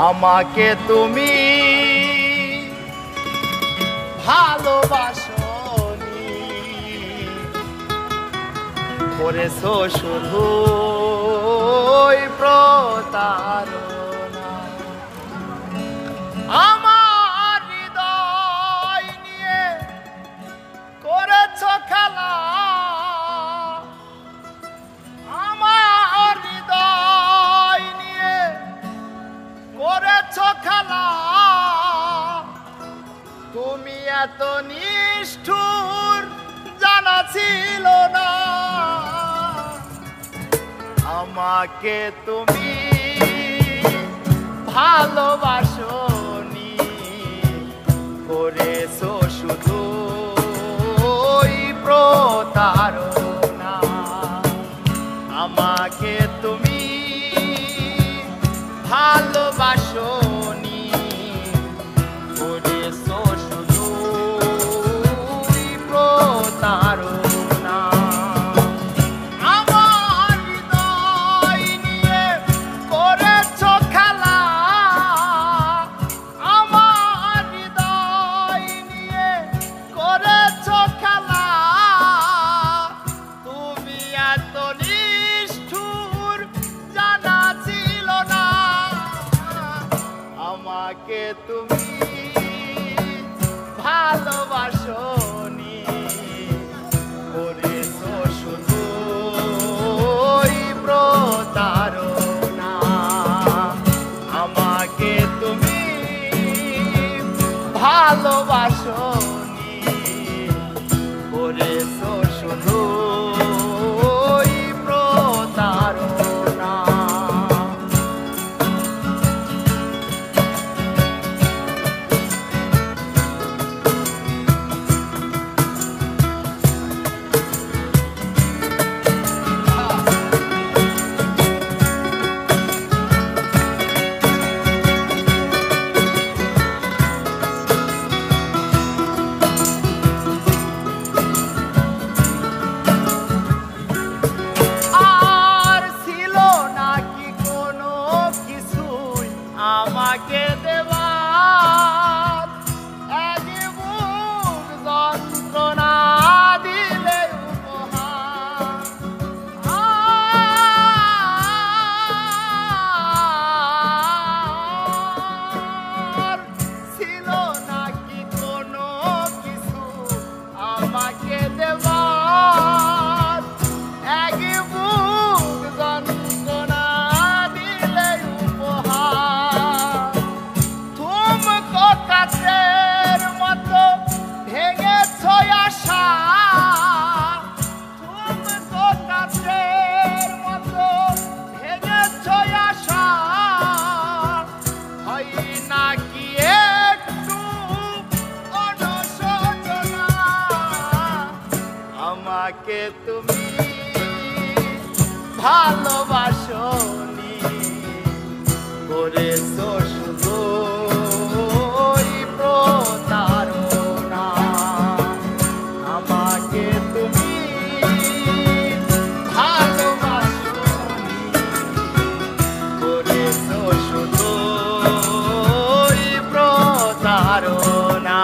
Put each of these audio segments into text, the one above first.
আমাকে তুমি ভালোবাসনি, করেছো শুধু প্রতারণা। আমার হৃদয় নিয়ে করেছো খেলা, আমার হৃদয় নিয়ে করেছো খেলা। তুমি এত নিষ্ঠুর জানা ছিল না, আমাকে তুমি ভালোবাসনি, করেছো শুধু প্রতারণা। আমাকে তুমি ভালোবাসনি, করেছো শুধু প্রতারণা। আমার হৃদয় নিয়ে করেছো খেলা, আমার হৃদয় নিয়ে করেছো খেলা। তুমি এত নিষ্ঠুর জানা ছিল না, আমাকে তুমি ভালোবাসনি, করেছো শুধু প্রতারণা। আমাকে তুমি ভালোবাসনি, করেছো শুধু প্রতারণা। আমাকে দেবার এক বুক যন্ত্রণা দিলে উপহার। আর ছিল নাকি কোনো কিছু আমাকে দেবার এক বুক যন্ত্রণা দিলে উপহার। কাছের মতো ভেঙেছো আশা, তুমি তো কাছের মতো ভেঙেছো আশা। হয় নাকি একটু অনুশোচনা, আমাকে তুমি ভালোবাসনি, করেছো শুধু প্রতারণা। আমাকে তুমি ভালোবাসনি, করেছো শুধু প্রতারণা।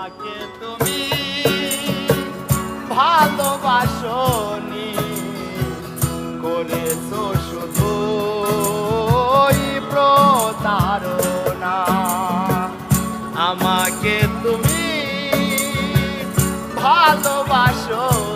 আমাকে তুমি ভালোবাসনি, করেছো শুধু প্রতারণা। আমাকে তুমি ভালোবাসো